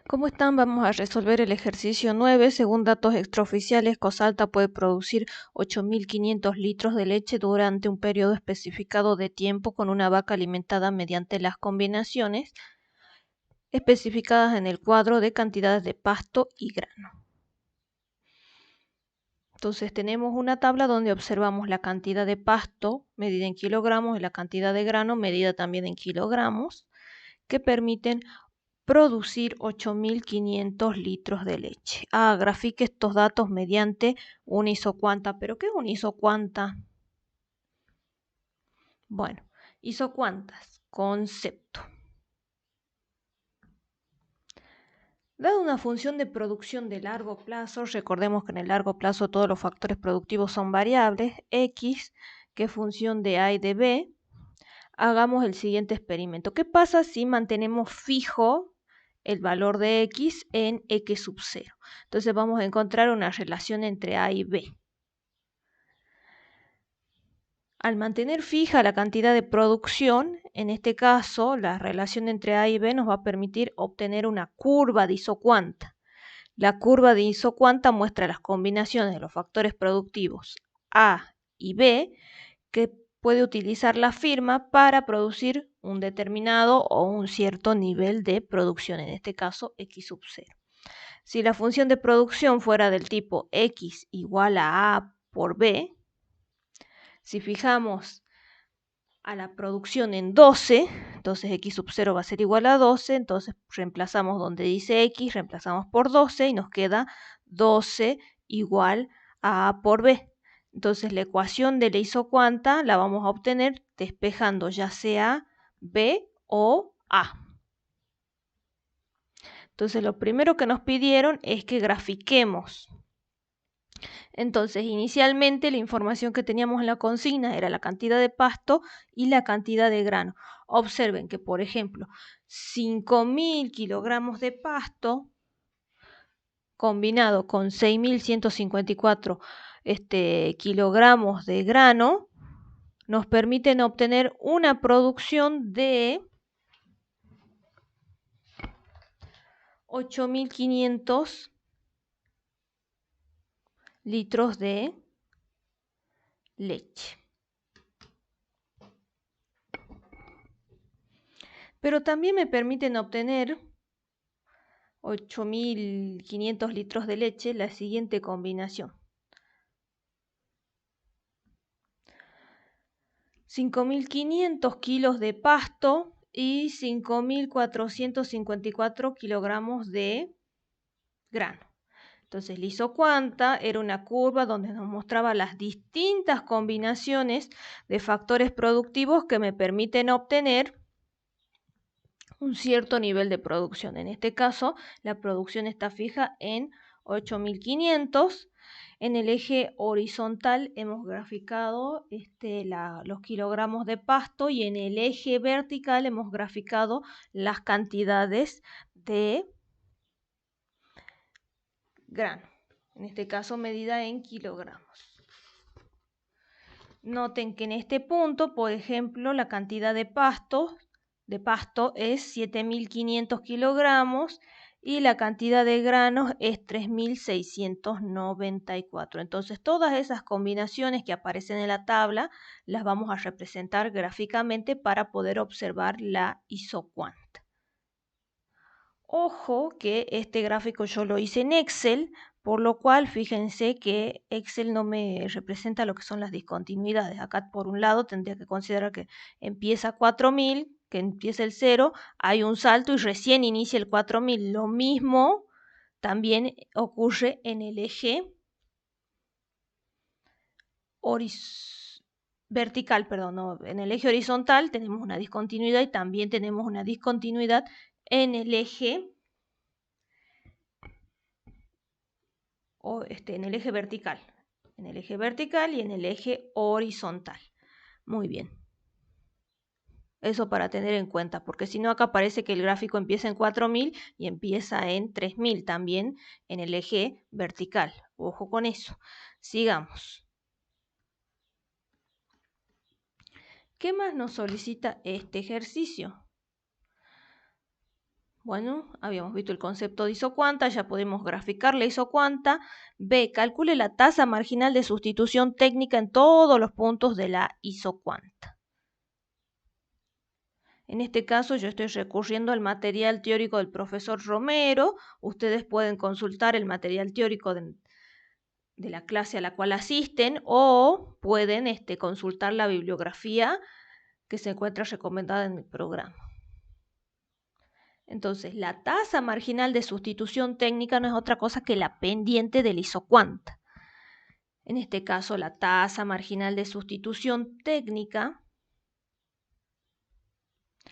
¿Cómo están? Vamos a resolver el ejercicio 9. Según datos extraoficiales, Cosalta puede producir 8.500 litros de leche durante un periodo especificado de tiempo con una vaca alimentada mediante las combinaciones especificadas en el cuadro de cantidades de pasto y grano. Entonces tenemos una tabla donde observamos la cantidad de pasto medida en kilogramos y la cantidad de grano medida también en kilogramos, que permiten producir 8.500 litros de leche. Grafique estos datos mediante una isocuanta. ¿Pero qué es una isocuanta? Bueno, isocuantas, concepto. Dada una función de producción de largo plazo, recordemos que en el largo plazo todos los factores productivos son variables, X, que es función de A y de B, hagamos el siguiente experimento. ¿Qué pasa si mantenemos fijo el valor de X en X sub 0? Entonces vamos a encontrar una relación entre A y B. Al mantener fija la cantidad de producción, en este caso la relación entre A y B nos va a permitir obtener una curva de isocuanta. La curva de isocuanta muestra las combinaciones de los factores productivos A y B que puede utilizar la firma para producir un determinado o un cierto nivel de producción, en este caso X sub 0. Si la función de producción fuera del tipo X igual a A por B, si fijamos a la producción en 12, entonces X sub 0 va a ser igual a 12, entonces reemplazamos donde dice X, reemplazamos por 12 y nos queda 12 igual a A por B. Entonces la ecuación de la isocuanta la vamos a obtener despejando ya sea B o A. Entonces lo primero que nos pidieron es que grafiquemos. Entonces, inicialmente la información que teníamos en la consigna era la cantidad de pasto y la cantidad de grano. Observen que, por ejemplo, 5.000 kilogramos de pasto combinado con 6.154 kilogramos de grano nos permiten obtener una producción de 8.500 litros de leche. Pero también me permiten obtener 8.500 litros de leche la siguiente combinación. 5.500 kilos de pasto y 5.454 kilogramos de grano. Entonces, la isocuanta era una curva donde nos mostraba las distintas combinaciones de factores productivos que me permiten obtener un cierto nivel de producción. En este caso, la producción está fija en 8.500. En el eje horizontal hemos graficado los kilogramos de pasto y en el eje vertical hemos graficado las cantidades de grano. En este caso, medida en kilogramos. Noten que en este punto, por ejemplo, la cantidad de pasto es 7.500 kilogramos y la cantidad de granos es 3.694. Entonces, todas esas combinaciones que aparecen en la tabla las vamos a representar gráficamente para poder observar la isocuanta. Ojo que este gráfico yo lo hice en Excel, por lo cual fíjense que Excel no me representa lo que son las discontinuidades. Acá por un lado tendría que considerar que empieza 4.000, que empieza el 0, hay un salto y recién inicia el 4.000. Lo mismo también ocurre en el eje vertical, perdón, no, en el eje horizontal tenemos una discontinuidad y también tenemos una discontinuidad en el eje en el eje vertical. En el eje vertical y en el eje horizontal. Muy bien. Eso para tener en cuenta, porque si no acá parece que el gráfico empieza en 4.000 y empieza en 3.000 también en el eje vertical. Ojo con eso. Sigamos. ¿Qué más nos solicita este ejercicio? Bueno, habíamos visto el concepto de isocuanta, ya podemos graficar la isocuanta. B, calcule la tasa marginal de sustitución técnica en todos los puntos de la isocuanta. En este caso yo estoy recurriendo al material teórico del profesor Romero. Ustedes pueden consultar el material teórico de la clase a la cual asisten o pueden consultar la bibliografía que se encuentra recomendada en el programa. Entonces, la tasa marginal de sustitución técnica no es otra cosa que la pendiente del isocuanta. En este caso, la tasa marginal de sustitución técnica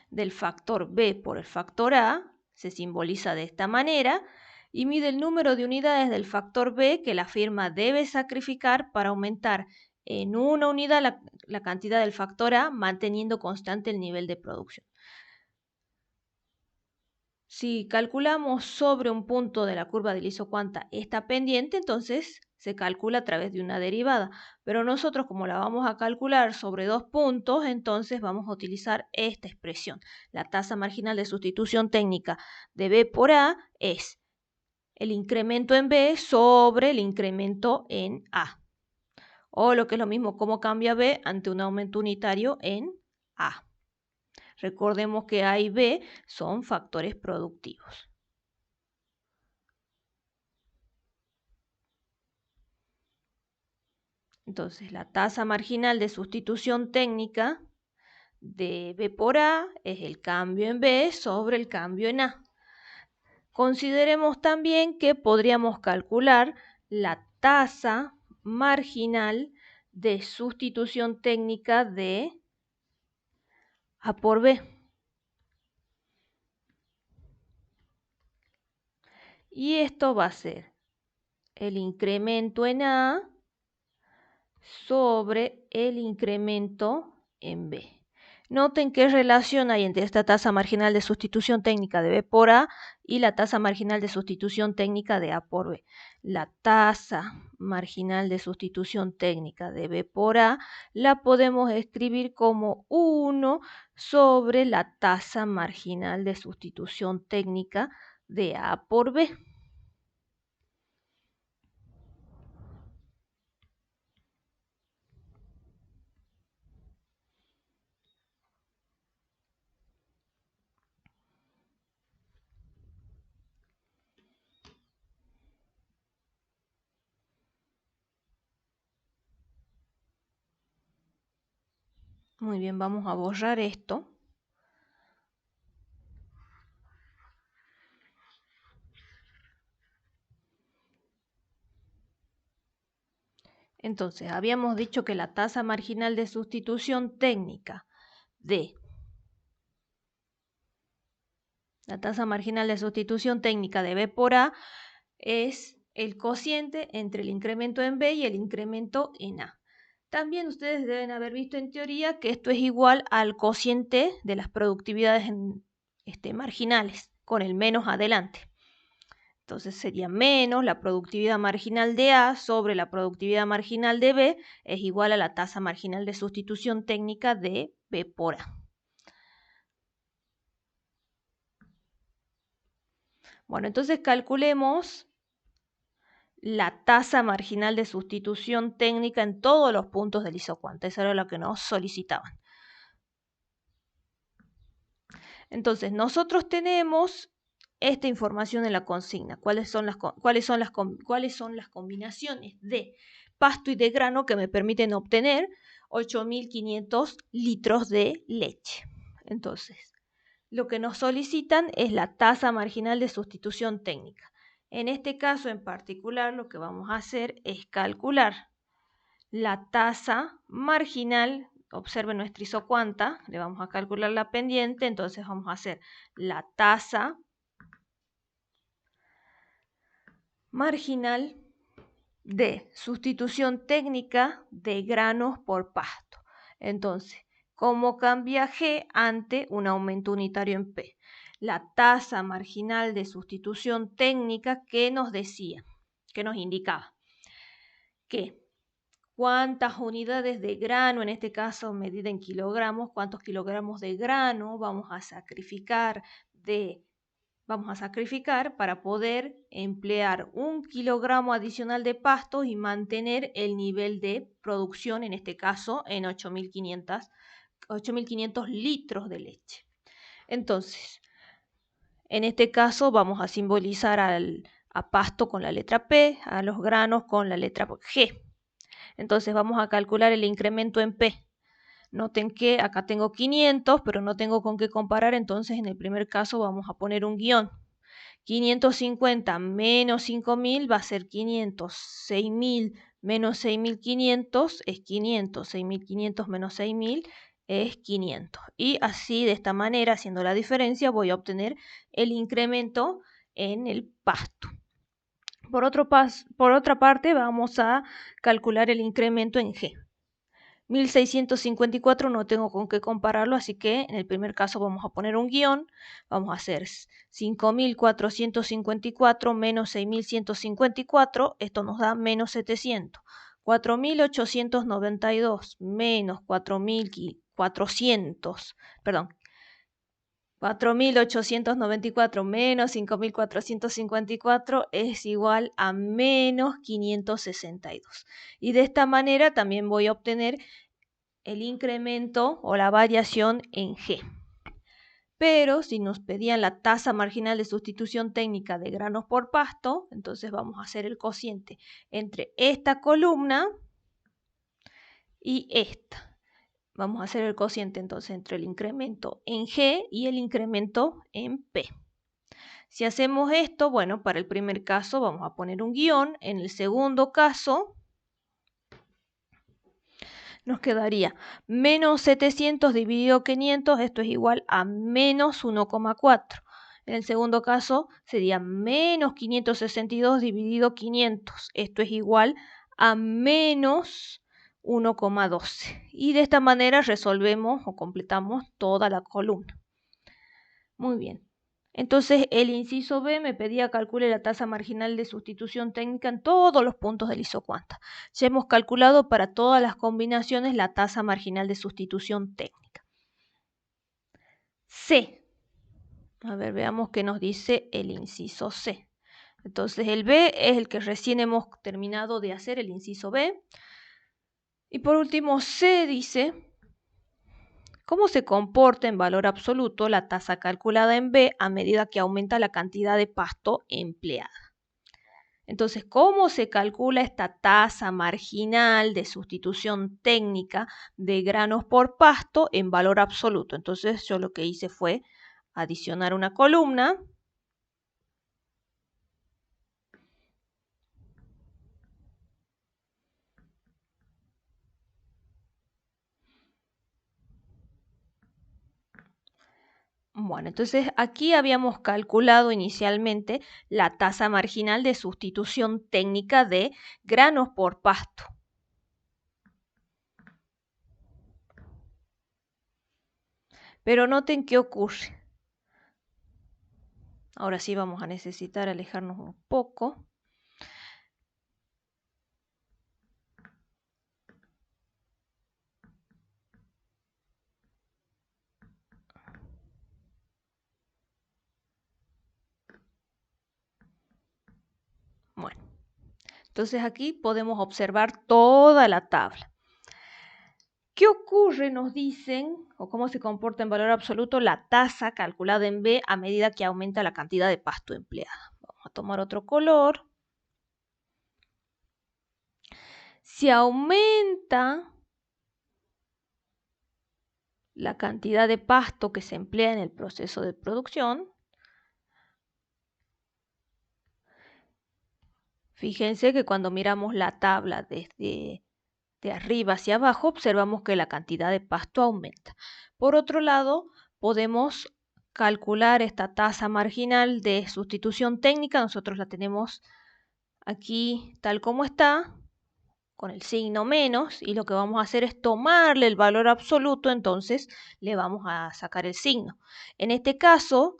del factor B por el factor A se simboliza de esta manera y mide el número de unidades del factor B que la firma debe sacrificar para aumentar en una unidad la cantidad del factor A, manteniendo constante el nivel de producción. Si calculamos sobre un punto de la curva del isocuanta esta pendiente, entonces se calcula a través de una derivada. Pero nosotros, como la vamos a calcular sobre 2 puntos, entonces vamos a utilizar esta expresión. La tasa marginal de sustitución técnica de B por A es el incremento en B sobre el incremento en A. O lo que es lo mismo, cómo cambia B ante un aumento unitario en A. Recordemos que A y B son factores productivos. Entonces, la tasa marginal de sustitución técnica de B por A es el cambio en B sobre el cambio en A. Consideremos también que podríamos calcular la tasa marginal de sustitución técnica de A por B. Y esto va a ser el incremento en A sobre el incremento en B. Noten qué relación hay entre esta tasa marginal de sustitución técnica de B por A y la tasa marginal de sustitución técnica de A por B. La tasa marginal de sustitución técnica de B por A la podemos escribir como 1 sobre la tasa marginal de sustitución técnica de A por B. Muy bien, vamos a borrar esto. Entonces, habíamos dicho que la tasa marginal de sustitución técnica de B por A es el cociente entre el incremento en B y el incremento en A. También ustedes deben haber visto en teoría que esto es igual al cociente de las productividades marginales, con el menos adelante. Entonces sería menos la productividad marginal de A sobre la productividad marginal de B es igual a la tasa marginal de sustitución técnica de B por A. Bueno, entonces calculemos la tasa marginal de sustitución técnica en todos los puntos del isocuanta. Eso era lo que nos solicitaban. Entonces, nosotros tenemos esta información en la consigna. ¿Cuáles son las combinaciones de pasto y de grano que me permiten obtener 8.500 litros de leche? Entonces, lo que nos solicitan es la tasa marginal de sustitución técnica. En este caso en particular, lo que vamos a hacer es calcular la tasa marginal. Observen nuestra isocuanta, le vamos a calcular la pendiente, entonces vamos a hacer la tasa marginal de sustitución técnica de granos por pasto. Entonces, ¿cómo cambia G ante un aumento unitario en P? La tasa marginal de sustitución técnica que nos decía, que nos indicaba que cuántas unidades de grano, en este caso medida en kilogramos, cuántos kilogramos de grano vamos a sacrificar vamos a sacrificar para poder emplear 1 kilogramo adicional de pasto y mantener el nivel de producción, en este caso en 8.500 litros de leche. Entonces, en este caso vamos a simbolizar a pasto con la letra P, a los granos con la letra G. Entonces vamos a calcular el incremento en P. Noten que acá tengo 500, pero no tengo con qué comparar, entonces en el primer caso vamos a poner un guión. 550 menos 5.000 va a ser 500. 6.000 menos 6.500 es 500. 6.500 menos 6.000 es 500. Y así, de esta manera, haciendo la diferencia, voy a obtener el incremento en el pasto. Por otra parte, vamos a calcular el incremento en G. 1.654 no tengo con qué compararlo, así que en el primer caso vamos a poner un guión. Vamos a hacer 5.454 menos 6.154, esto nos da menos 700. 4.892 menos 4.894 menos 5.454 es igual a menos 562. Y de esta manera también voy a obtener el incremento o la variación en G. Pero si nos pedían la tasa marginal de sustitución técnica de granos por pasto, entonces vamos a hacer el cociente entre esta columna y esta. Vamos a hacer el cociente entonces entre el incremento en G y el incremento en P. Si hacemos esto, bueno, para el primer caso vamos a poner un guión. En el segundo caso nos quedaría menos 700 dividido 500, esto es igual a menos 1,4. En el segundo caso sería menos 562 dividido 500, esto es igual a menos 1,12. Y de esta manera resolvemos o completamos toda la columna. Muy bien. Entonces el inciso B me pedía calcule la tasa marginal de sustitución técnica en todos los puntos del isocuanta. Ya hemos calculado para todas las combinaciones la tasa marginal de sustitución técnica. C. A ver, veamos qué nos dice el inciso C. Entonces el B es el que recién hemos terminado de hacer, el inciso B. Y por último C dice: ¿cómo se comporta en valor absoluto la tasa calculada en B a medida que aumenta la cantidad de pasto empleada? Entonces, ¿cómo se calcula esta tasa marginal de sustitución técnica de granos por pasto en valor absoluto? Entonces, yo lo que hice fue adicionar una columna. Bueno, entonces aquí habíamos calculado inicialmente la tasa marginal de sustitución técnica de granos por pasto. Pero noten qué ocurre. Ahora sí vamos a necesitar alejarnos un poco. Bueno, entonces aquí podemos observar toda la tabla. ¿Qué ocurre? Nos dicen, o cómo se comporta en valor absoluto la tasa calculada en B a medida que aumenta la cantidad de pasto empleada. Vamos a tomar otro color. Si aumenta la cantidad de pasto que se emplea en el proceso de producción, fíjense que cuando miramos la tabla desde de arriba hacia abajo, observamos que la cantidad de pasto aumenta. Por otro lado, podemos calcular esta tasa marginal de sustitución técnica. Nosotros la tenemos aquí tal como está, con el signo menos, y lo que vamos a hacer es tomarle el valor absoluto, entonces le vamos a sacar el signo. En este caso,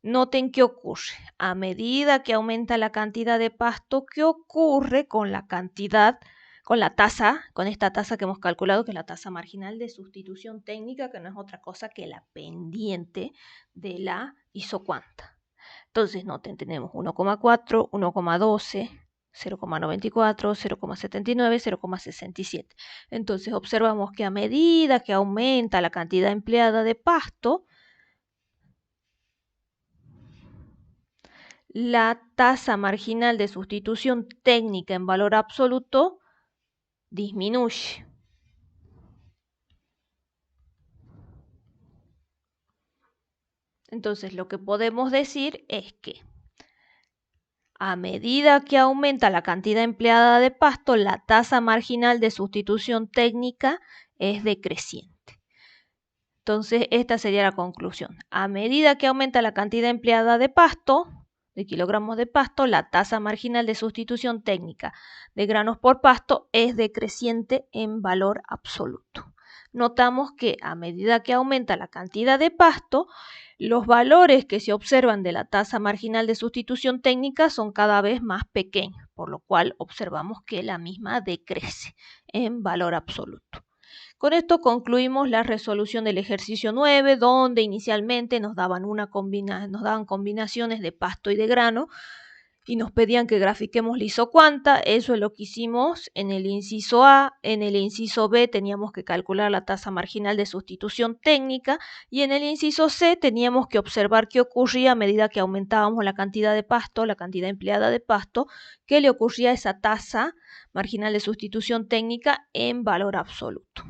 noten qué ocurre. A medida que aumenta la cantidad de pasto, ¿qué ocurre con la cantidad, con la tasa, con esta tasa que hemos calculado, que es la tasa marginal de sustitución técnica, que no es otra cosa que la pendiente de la isocuanta? Entonces, noten, tenemos 1,4, 1,12, 0,94, 0,79, 0,67. Entonces, observamos que a medida que aumenta la cantidad empleada de pasto, la tasa marginal de sustitución técnica en valor absoluto disminuye. Entonces, lo que podemos decir es que a medida que aumenta la cantidad empleada de pasto, la tasa marginal de sustitución técnica es decreciente. Entonces, esta sería la conclusión. A medida que aumenta la cantidad empleada de pasto, de kilogramos de pasto, la tasa marginal de sustitución técnica de granos por pasto es decreciente en valor absoluto. Notamos que a medida que aumenta la cantidad de pasto, los valores que se observan de la tasa marginal de sustitución técnica son cada vez más pequeños, por lo cual observamos que la misma decrece en valor absoluto. Con esto concluimos la resolución del ejercicio 9, donde inicialmente nos daban combinaciones de pasto y de grano y nos pedían que grafiquemos la isocuanta. Eso es lo que hicimos en el inciso A. En el inciso B teníamos que calcular la tasa marginal de sustitución técnica y en el inciso C teníamos que observar qué ocurría a medida que aumentábamos la cantidad de pasto, la cantidad empleada de pasto, qué le ocurría a esa tasa marginal de sustitución técnica en valor absoluto.